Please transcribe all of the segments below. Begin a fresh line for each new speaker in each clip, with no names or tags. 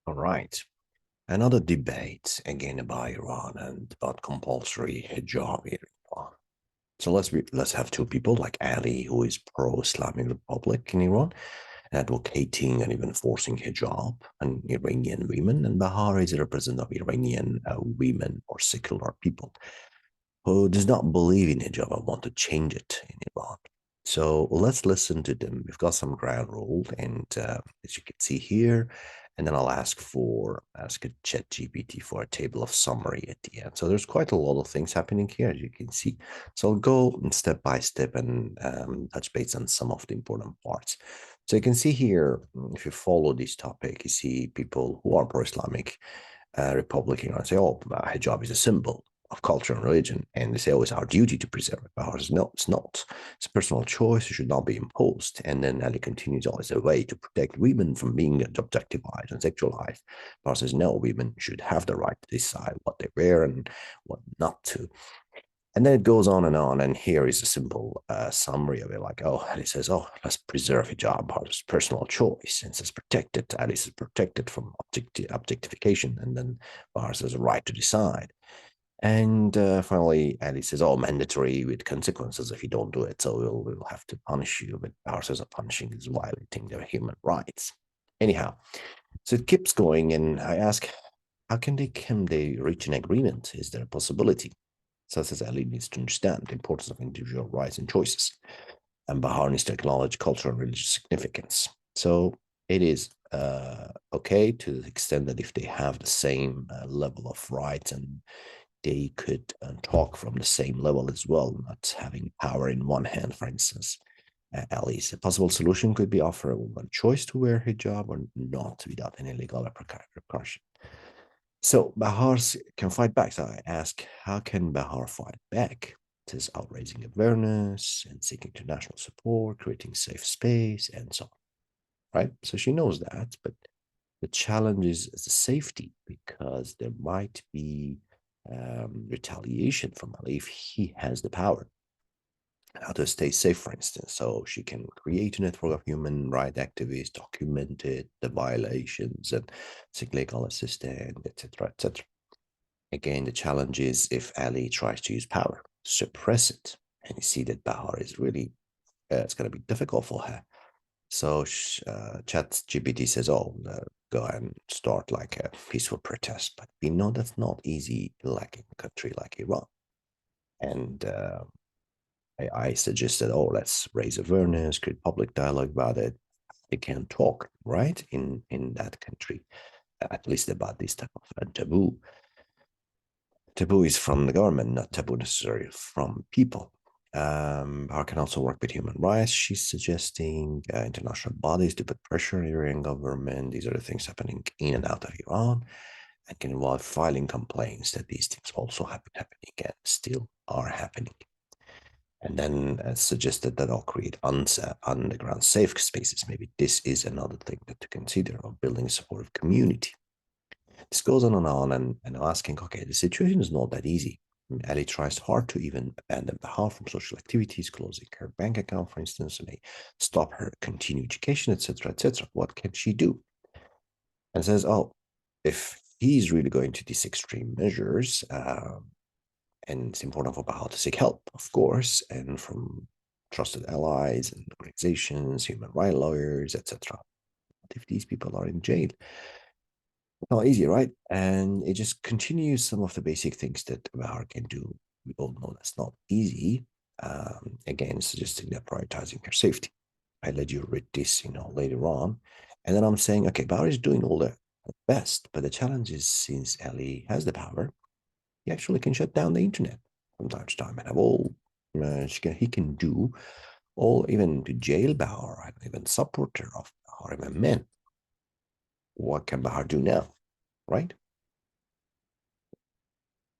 All right. Another debate again about Iran and about compulsory hijab in Iran. So let's have two people like Ali, who is pro-Islamic Republic in Iran, advocating and even forcing hijab on Iranian women, and Bahar is a representative of Iranian women or secular people who does not believe in hijab and want to change it in Iran. So let's listen to them. We've got some ground rule, and as you can see here, and then I'll ask a chat GPT for a table of summary at the end. So there's quite a lot of things happening here, as you can see. So I'll go step by step and touch base on some of the important parts. So you can see here, if you follow this topic, you see people who are pro-Islamic Republican and say, oh, hijab is a symbol of culture and religion. And they say, oh, it's our duty to preserve it. Bahar says, no, it's not. It's a personal choice. It should not be imposed. And then Ali continues, oh, it's a way to protect women from being objectified and sexualized. Bahar says, no, women should have the right to decide what they wear and what not to. And then it goes on, and here is a simple summary of it, like, oh, Ali says, oh, let's preserve hijab, it's personal choice, and says protected. Ali says protected from objectification, and then Bahar says a right to decide. And finally, Ali says, oh, mandatory with consequences if you don't do it, so we'll have to punish you. But Bahar says a punishing is violating their human rights. Anyhow, so it keeps going, and I ask, how can they reach an agreement? Is there a possibility? Such as Ali needs to understand the importance of individual rights and choices, and Bahar needs to acknowledge cultural and religious significance. So it is okay to the extent that if they have the same level of rights and they could talk from the same level as well, not having power in one hand, for instance. At least a possible solution could be offer a woman choice to wear hijab or not without any legal repercussion. So Bahar can fight back. So I ask, how can Bahar fight back? It says out raising awareness and seeking international support, creating safe space, and so on. Right? So she knows that, but the challenge is the safety because there might be retaliation from Ali if he has the power. How to stay safe, for instance. So she can create a network of human rights activists, documented the violations and seek legal assistance, etc., etc. Again, the challenge is if Ali tries to use power, suppress it, and you see that Bahar is really, it's going to be difficult for her. So ChatGPT says, oh, go and start like a peaceful protest. But we know that's not easy like in a country like Iran. And I suggested, oh, let's raise awareness, create public dialogue about it. They can talk, right, in that country, at least about this type of taboo. Taboo is from the government, not taboo necessarily from people. Bahar can also work with human rights. She's suggesting international bodies to put pressure on the Iranian government. These are the things happening in and out of Iran and can involve filing complaints that these things also happening and still are happening. And then suggested that I'll create underground safe spaces. Maybe this is another thing that to consider of building a supportive community. This goes on and asking, okay, the situation is not that easy. Ali tries hard to even abandon Bahar from social activities, closing her bank account, for instance, may stop her continued education, etc., etc. What can she do? And says, oh, if he's really going to these extreme measures, and it's important for Bahar to seek help, of course, and from trusted allies and organizations, human rights lawyers, etc. But if these people are in jail, not easy, right? And it just continues some of the basic things that Bahar can do. We all know that's not easy. Again, suggesting that prioritizing her safety. I let you read this, later on. And then I'm saying, okay, Bahar is doing all the best, but the challenge is since Ali has the power, he actually can shut down the internet from time to time and have all he can do all, even to jail Bahar, even supporter of Bahar, even men. What can Bahar do now, right?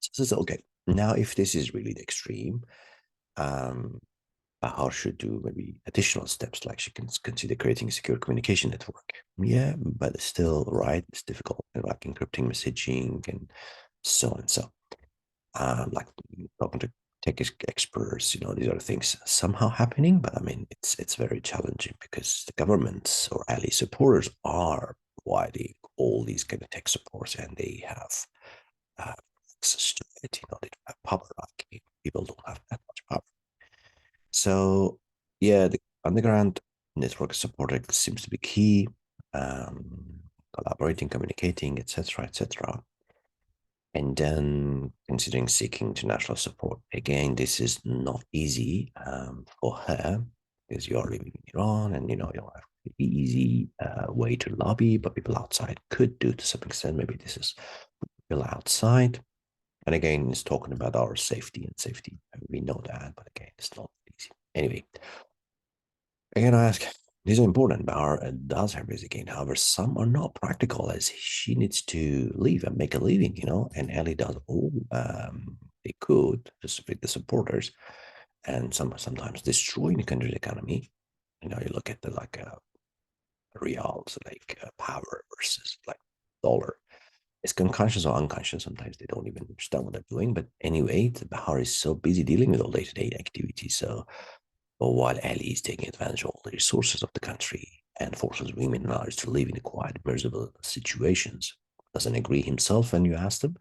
So okay, now if this is really the extreme, um, Bahar should do maybe additional steps, like she can consider creating a secure communication network. Yeah, but it's still, right, it's difficult, like encrypting messaging and so on and so. Like talking to tech experts, these are things somehow happening, but I mean, it's very challenging because the governments or ally supporters are providing all these kind of tech supports, and they have access to it. They don't have power. Like people don't have that much power. So yeah, the underground network support seems to be key. Um, Collaborating, communicating, etc., etc. And then considering seeking international support. Again, this is not easy for her because you are living in Iran, and you don't have an easy way to lobby, but people outside could do to some extent. Maybe this is people outside. And again, it's talking about our safety and safety. We know that, but again, it's not easy. Anyway, again, I ask, these are important. Bahar does have basic gain. However, some are not practical as she needs to leave and make a living, and Ellie does all they could to support the supporters and sometimes destroying the country's economy. You look at the reals, power versus like dollar. It's unconscious or unconscious. Sometimes they don't even understand what they're doing. But anyway, the Bahar is so busy dealing with all day-to-day activities. So but while Ali is taking advantage of all the resources of the country and forces women and others to live in quiet, miserable situations. Doesn't agree himself when you ask them,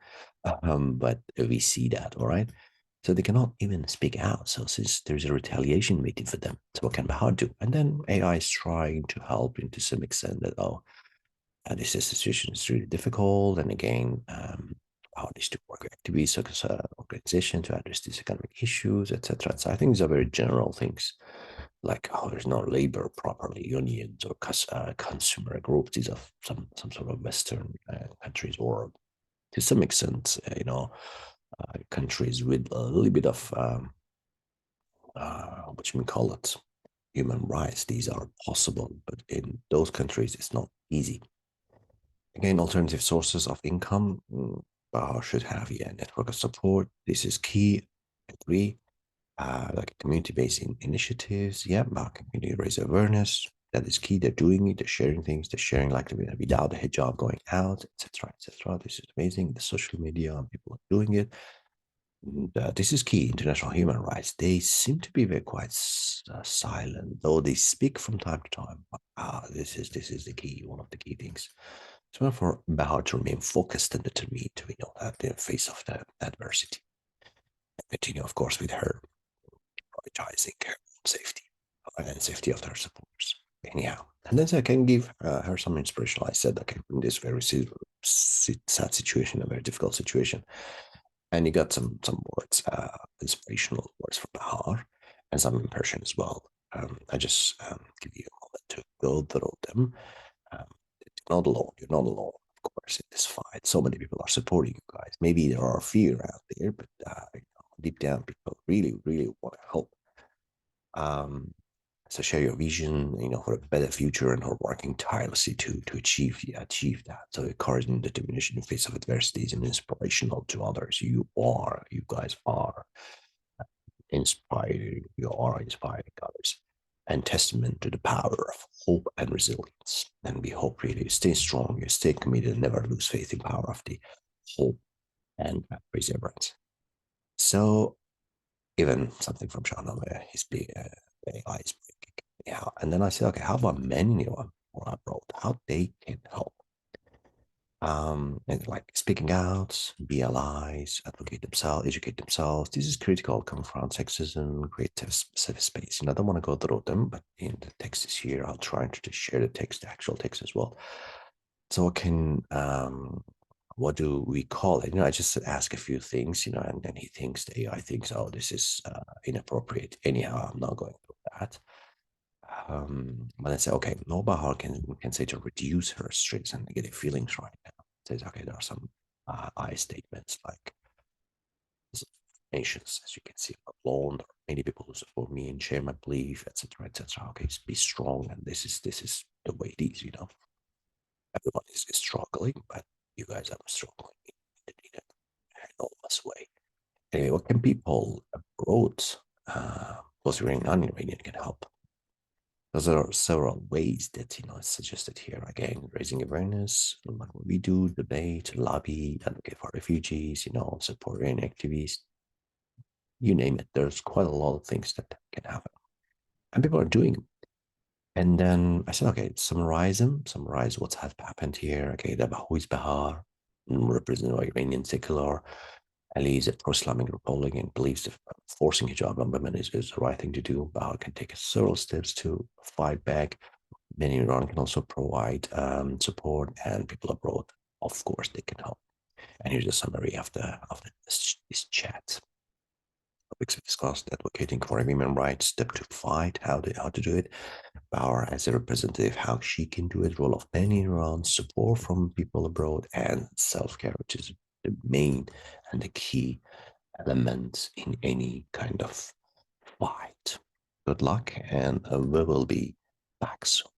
but we see that, all right? So they cannot even speak out. So since there's a retaliation waiting for them, so what can Bahar do? And then AI is trying to help him to some extent that, this situation is really difficult. And again, how needs to work actively so as an organization to address these economic issues, etc. So I think these are very general things, like how there's no labor properly, unions or consumer groups. These are some sort of Western countries, or to some extent, countries with a little bit of what you may call it, human rights. These are possible, but in those countries, it's not easy. Again, alternative sources of income should have a network of support. This is key. I agree. Like community-based initiatives, yeah, community raise awareness. That is key. They're doing it. They're sharing things. They're sharing like without the hijab going out, etc., etc. This is amazing. The social media and people are doing it. And, this is key. International human rights. They seem to be very quite silent, though they speak from time to time. This is the key. One of the key things. So for Bahar to remain focused and determined, at the face of the adversity. And continue, of course, with her prioritizing her safety and safety of her supporters. Anyhow, and then I can give her some inspiration. I said, okay, in this very sad situation, a very difficult situation, and you got some words, inspirational words from Bahar, and some in Persian as well. I just give you a moment to go through them. Um, you're not alone. You're not alone, of course, in this fight. So many people are supporting you guys. Maybe there are fear out there, but deep down, people really, really want to help. So share your vision, for a better future, and are working tirelessly to achieve that. So courage and determination in face of adversity is inspirational to others. You guys are inspiring. You are inspiring others, and testament to the power of hope and resilience. And we hope really you stay strong, you stay committed, and never lose faith in power of the hope and perseverance. So even something from China where his AI is breaking. Yeah. And then I said, okay, how about men in Iran or abroad? How they can help? And like speaking out, be allies, advocate themselves, educate themselves. This is critical. Confront sexism, create safe space. I don't want to go through them, but in the text is here. I'll try to share the text, the actual text as well. So I can what do we call it? I just ask a few things, and then he thinks, the AI thinks, oh, this is inappropriate. Anyhow, I'm not going through that. But I say, okay, no, Bahar can say to reduce her stress and negative feelings right now. Says, okay, there are some I statements like nations, as you can see, alone. There are many people who support me and share my belief, etc., etc. Okay, be strong, and this is the way it is. Everyone is struggling, but you guys are struggling in an enormous way. Anyway, what can people abroad, considering non-Iranian, can help? There are several ways that it's suggested here. Again, raising awareness, like what we do, debate, lobby, advocate for refugees, support Iranian activists. You name it. There's quite a lot of things that can happen, and people are doing. And then I said, okay, summarize them, summarize what's happened here. Okay, who is Bahar, representing Iranian secular. Ali is a pro-Islamic Republic and believes that forcing hijab on women is the right thing to do. Bahar can take several steps to fight back. Many in Iran can also provide support, and people abroad, of course, they can help. And here's a summary of this chat. Topics we discussed: advocating for women's rights, step to fight, how to do it, Power as a representative, how she can do it, role of men in Iran, support from people abroad, and self-care, which is the main and the key element in any kind of fight. Good luck, and we will be back soon.